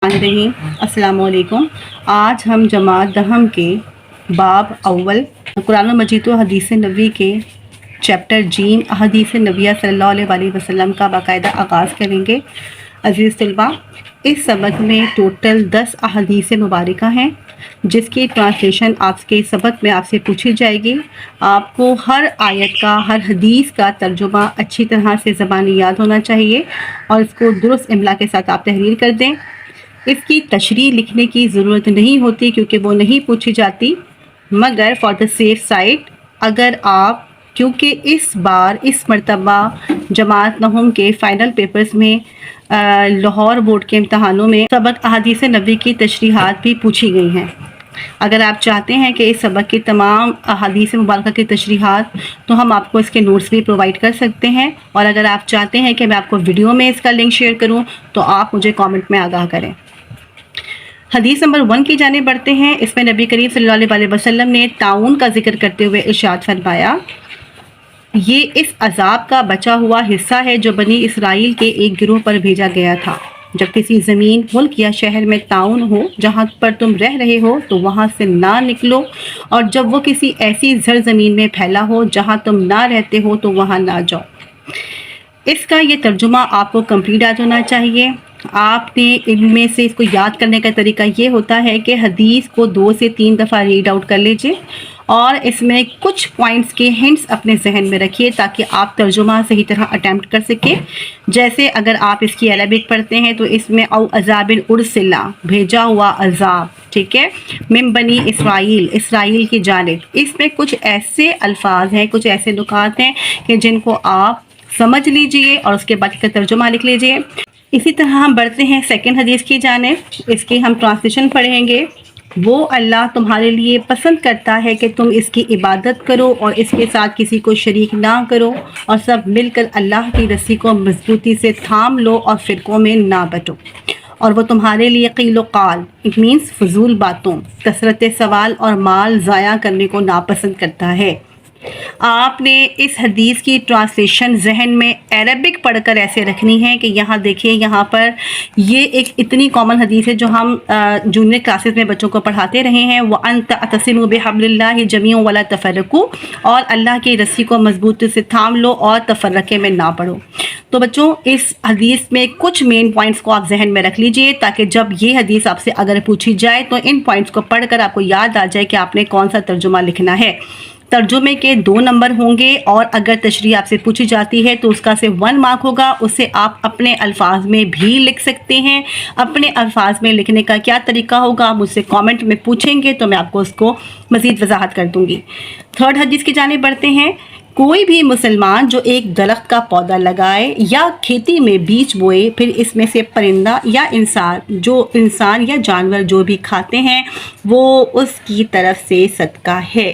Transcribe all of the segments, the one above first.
रहीम अस्सलाम वालेकुम। आज हम जमात दहम के बाब अव्वल कुरान मजीद व हदीस नबी के चैप्टर जीन हदीस नबिया सल्लल्लाहु अलैहि वसल्लम का बाकायदा आगाज़ करेंगे। अज़ीज़ तलबा, इस सबक में टोटल 10 अहदीस मुबारका हैं जिसकी ट्रांसलेशन आपके सबक में आपसे पूछी जाएगी। आपको हर आयत का, हर हदीस का तर्जुमा अच्छी तरह से ज़बानी याद होना चाहिए और इसको दुरुस्त इमला के साथ आप तहरीर कर दें। इसकी तशरीह लिखने की ज़रूरत नहीं होती क्योंकि वो नहीं पूछी जाती, मगर फॉर द सेफ साइड अगर आप, क्योंकि इस मरतबा जमात नहम के फ़ाइनल पेपर्स में लाहौर बोर्ड के इम्तहानों में सबक अहादीस नबी की तशरीहात भी पूछी गई हैं। अगर आप चाहते हैं कि इस सबक की तमाम अहादीस मुबारका की तशरीहात, तो हम आपको इसके नोट्स भी प्रोवाइड कर सकते हैं, और अगर आप चाहते हैं कि मैं आपको वीडियो में इसका लिंक शेयर करूं तो आप मुझे कमेंट में आगाह करें। हदीस नंबर 1 की जाने बढ़ते हैं। इसमें नबी करीम सल्लल्लाहु अलैहि वसल्लम ने ताउन का जिक्र करते हुए इरशाद फरमाया, ये इस अजाब का बचा हुआ हिस्सा है जो बनी इसराइल के एक गिरोह पर भेजा गया था। जब किसी ज़मीन, मुल्क या शहर में ताउन हो जहाँ पर तुम रह रहे हो तो वहाँ से ना निकलो, और जब वो किसी ऐसी ज़मीन में फैला हो जहाँ तुम ना रहते हो तो वहाँ ना जाओ। इसका ये तर्जुमा आपको कंप्लीट याद होना चाहिए। आपने इनमें से इसको याद करने का तरीका ये होता है कि हदीस को 2 से 3 दफ़ा रीड आउट कर लीजिए और इसमें कुछ पॉइंट्स के हिंट्स अपने जहन में रखिए ताकि आप तर्जुमा सही तरह अटैम्प्ट कर सकें। जैसे अगर आप इसकी अरबिक पढ़ते हैं तो इसमें औ अज़ाबिन उर्सिला, भेजा हुआ अज़ाब, ठीक है, मिन बनी इसराइल, इसराइल की जानिब। इसमें कुछ ऐसे अल्फाज हैं, कुछ ऐसे नुकात हैं कि जिनको आप समझ लीजिए और उसके बाद इसका तर्जुमा लिख लीजिए। इसी तरह हम बढ़ते हैं सेकंड हदीस की जानिब। इसकी हम ट्रांसलेशन पढ़ेंगे। वो अल्लाह तुम्हारे लिए पसंद करता है कि तुम इसकी इबादत करो और इसके साथ किसी को शरीक ना करो, और सब मिलकर अल्लाह की रस्सी को मजबूती से थाम लो और फ़िरक़ों में ना बटो। और वो तुम्हारे लिए क़ील क़ाल, इट मीन्स फजूल बातों, कसरत सवाल और माल ज़ाया करने को नापसंद करता है। आपने इस हदीस की ट्रांसलेशन जहन में अरबिक पढ़कर ऐसे रखनी है कि यहाँ देखिए, यहाँ पर ये एक इतनी कॉमन हदीस है जो हम जूनियर क्लासेस में बच्चों को पढ़ाते रहे हैं। व अंत अतसिमु बिहब्लिल्लाहि जमीअन वला तफर्रकू, और अल्लाह की रस्सी को मजबूती से थाम लो और तफर्रके में ना पढ़ो। तो बच्चों, इस हदीस में कुछ मेन पॉइंट्स को आप जहन में रख लीजिए ताकि जब ये हदीस आपसे अगर पूछी जाए तो इन पॉइंट्स को पढ़कर आपको याद आ जाए कि आपने कौन सा तर्जुमा लिखना है। तर्जुमे के 2 नंबर होंगे, और अगर तशरीह आपसे पूछी जाती है तो उसका से 1 मार्क होगा। उसे आप अपने अल्फाज में भी लिख सकते हैं। अपने अल्फाज में लिखने का क्या तरीका होगा आप मुझसे कमेंट में पूछेंगे तो मैं आपको उसको मज़ीद वजाहत कर दूंगी। थर्ड हदीस की जाने बढ़ते हैं। कोई भी मुसलमान जो एक दरख्त का पौधा लगाए या खेती में बीज बोए, फिर इसमें से परिंदा या इंसान या जानवर जो भी खाते हैं वो उसकी तरफ से सदका है,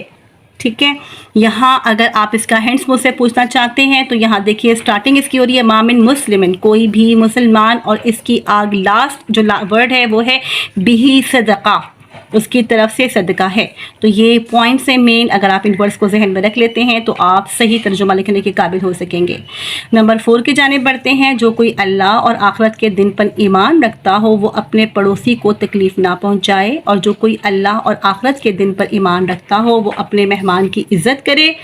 ठीक है। यहाँ अगर आप इसका हिंट्स मुझसे पूछना चाहते हैं तो यहाँ देखिए, स्टार्टिंग इसकी हो रही है मामिन मुस्लिमिन, कोई भी मुसलमान, और इसकी आग लास्ट जो वर्ड है वो है बिही सदका, उसकी तरफ से सदका है। तो ये पॉइंट्स हैं मेन। अगर आप इन वर्ड्स को जहन में रख लेते हैं तो आप सही तर्जुमा लिखने के काबिल हो सकेंगे। नंबर 4 की जानिब बढ़ते हैं। जो कोई अल्लाह और आखिरत के दिन पर ईमान रखता हो वो अपने पड़ोसी को तकलीफ़ ना पहुँचाए, और जो कोई अल्लाह और आखिरत के दिन पर ईमान रखता हो वो अपने मेहमान की इज़्ज़त करे,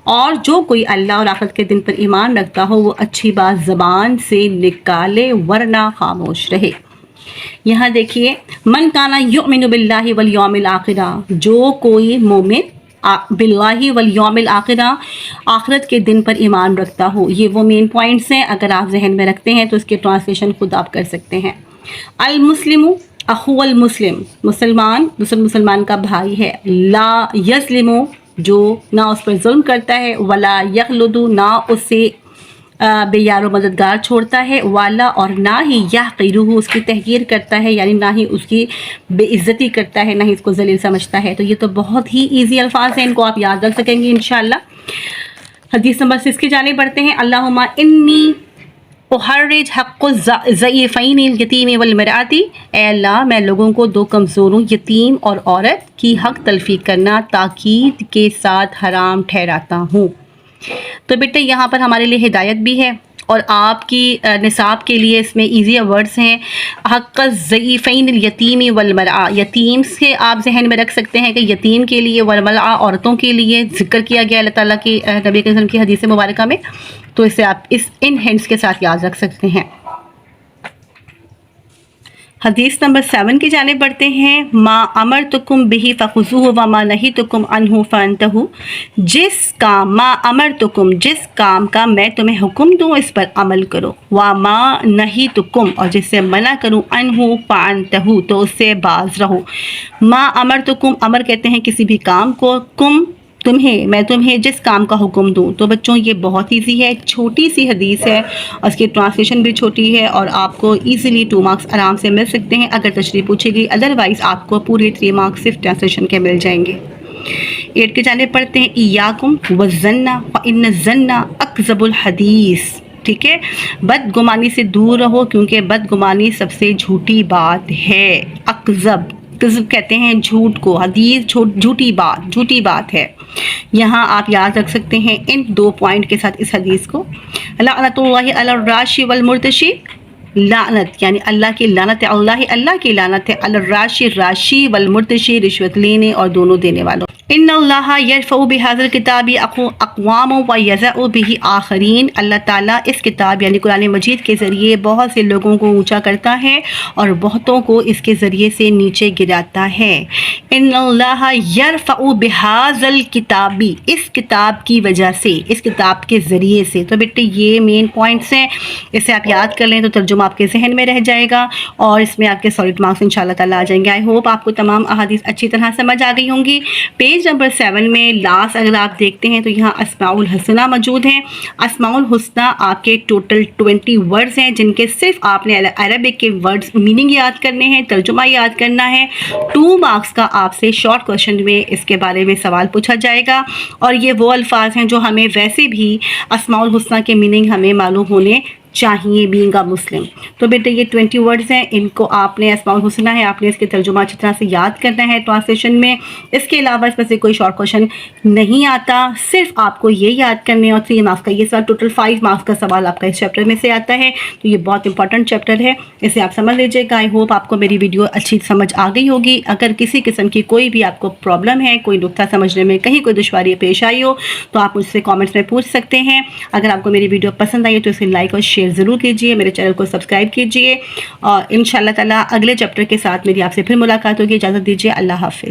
और जो कोई अल्लाह और आखिरत के दिन पर ईमान रखता हो वो अच्छी बात ज़बान से निकाले वरना खामोश रहे। यहाँ देखिए, मन काना युमिनु बिल्लाहि वल यौमिल आखिरा, जो कोई मोमिन बिल्लाहि वल यौमिल आखिरा, आखिरत के दिन पर ईमान रखता हो। ये वो मेन पॉइंट्स हैं। अगर आप जहन में रखते हैं तो इसके ट्रांसलेशन खुद आप कर सकते हैं। अल मुस्लिमु अखु अल मुस्लिम, मुसलमान दूसरे मुसलमान का भाई है। ला यस्लिमु, जो ना उस पर जुल्म करता है। वला यखलुदु, ना उससे बेयारो मददगार छोड़ता है। वाला, और ना ही यहक़िरुहु, उसकी तहक़ीर करता है, यानी ना ही उसकी बेइज्जती करता है, ना ही उसको ज़लील समझता है। तो ये तो बहुत ही ईजी अल्फाज हैं, इनको आप याद रख सकेंगे इंशाअल्लाह। हदीस नंबर 6 की जाने बढ़ते हैं। अल्लाहुम्मा इन्नी उहर्रिज हक़्क़ुज़ ज़ईफ़ैनिल यतीम वल मरअती, ए अल्लाह मैं लोगों को 2 कमज़ोरों, यतीम और औरत की हक़ तलफ़ी करना ताकीद के साथ हराम ठहराता हूँ। तो बेटे, यहाँ पर हमारे लिए हिदायत भी है اور آپ کی نصاب کے لیے اس میں ایزی ورڈز ہیں. حق الضعیفین الیتیم والمرأہ، یتیم سے آپ ذہن میں رکھ سکتے ہیں کہ یتیم کے لیے، والمرأہ عورتوں کے لیے ذکر کیا گیا اللہ تعالیٰ کی نبی کریم صلی اللہ علیہ وسلم کی حدیث مبارکہ میں. تو اسے آپ ان ہینڈس کے ساتھ یاد رکھ سکتے ہیں. حدیث نمبر 7 کی جانب بڑھتے ہیں. ما امرتکم بہ فخذوہ وما نہیتکم عنہ فانتہوا. جس کام کا میں تمہیں حکم دوں اس پر عمل کرو. وما نہیتکم، اور جس سے منع کروں، عنہ فانتہوا، تو اس سے باز رہو. ما امرتکم، امر کہتے ہیں کسی بھی کام کو، کم تمہیں، میں تمہیں جس کام کا حکم دوں. تو بچوں یہ بہت ایزی ہے، چھوٹی سی حدیث ہے، اس کی ٹرانسلیشن بھی چھوٹی ہے اور آپ کو ایزیلی 2 مارکس آرام سے مل سکتے ہیں اگر تشریح پوچھے گی. ادروائز آپ کو پورے 3 مارکس صرف ٹرانسلیشن کے مل جائیں گے. 8 کی جانب پڑھتے ہیں. ایاکم والظن فإن الظن اکذب الحدیث. ٹھیک ہے، بدگمانی سے دور رہو کیونکہ بدگمانی سب سے جھوٹی بات ہے. اکذب، کذب کہتے ہیں جھوٹ کو، حدیث جھوٹی بات ہے. یہاں آپ یاد رکھ سکتے ہیں ان 2 پوائنٹ کے ساتھ اس حدیث کو. لعنت اللہ علی الراشی والمرتشی، لعنت یعنی اللہ کی لعنت ہے، اللہ کی لعنت ہے، الراشی راشی، والمرتشی رشوت لینے اور دونوں دینے والوں. ان اللہ یرفع بہذا الکتاب اقوام ویضع بہ آخرین. اللہ تعالیٰ اس کتاب یعنی قرآن مجید کے ذریعے بہت سے لوگوں کو اونچا کرتا ہے اور بہتوں کو اس کے ذریعے سے نیچے گراتا ہے. ان اللہ یرفع بہذا الکتاب، اس کتاب کی وجہ سے، اس کتاب کے ذریعے سے. تو بیٹے یہ مین پوائنٹس ہیں، اسے آپ یاد کر لیں تو ترجمہ آپ کے ذہن میں رہ جائے گا اور اس میں آپ کے سالڈ مارکس انشاءاللہ تعالیٰ آ جائیں گے. آئی ہوپ آپ کو تمام احادیث اچھی طرح سمجھ آ گئی ہوں گی. پیج نمبر 7 میں لاسٹ اگر آپ دیکھتے ہیں تو یہاں اسماء الحسنہ موجود ہیں. اسماء الحسنہ آپ کے ٹوٹل 20 ورڈز ہیں جن کے صرف آپ نے عربک کے ورڈز میننگ یاد کرنے ہیں، ترجمہ یاد کرنا ہے. 2 مارکس کا آپ سے شارٹ کوشچن میں اس کے بارے میں سوال پوچھا جائے گا اور یہ وہ الفاظ ہیں جو ہمیں ویسے بھی اسماء الحسنہ کے میننگ ہمیں معلوم ہونے چاہیے بینگ اے مسلم. تو بیٹے یہ 20 ورڈز ہیں، ان کو آپ نے اسماء الحسنہ ہے، آپ نے اس کے ترجمہ اچھی طرح سے یاد کرنا ہے ٹرانسلیشن میں. اس کے علاوہ اس میں سے کوئی شارٹ کوشچن نہیں آتا، صرف آپ کو یہ یاد کرنے اور 3 مارکس کا یہ سوال، ٹوٹل 5 مارکس کا سوال آپ کا اس چیپٹر میں سے آتا ہے. تو یہ بہت امپورٹنٹ چیپٹر ہے، اسے آپ سمجھ لیجیے گا. آئی ہوپ آپ کو میری ویڈیو اچھی سمجھ آ گئی ہوگی. اگر کسی قسم کی کوئی بھی آپ کو پرابلم ہے، کوئی نقطہ سمجھنے میں کہیں کوئی دشواری پیش آئی ہو تو آپ مجھ سے کامنٹس میں پوچھ سکتے ہیں. اگر آپ کو میری ویڈیو پسند آئی تو اسے لائک اور شیئر ضرور کیجیے، میرے چینل کو سبسکرائب کیجیے اور انشاءاللہ تعالیٰ اگلے چیپٹر کے ساتھ میری آپ سے پھر ملاقات ہوگی. اجازت دیجیے، اللہ حافظ.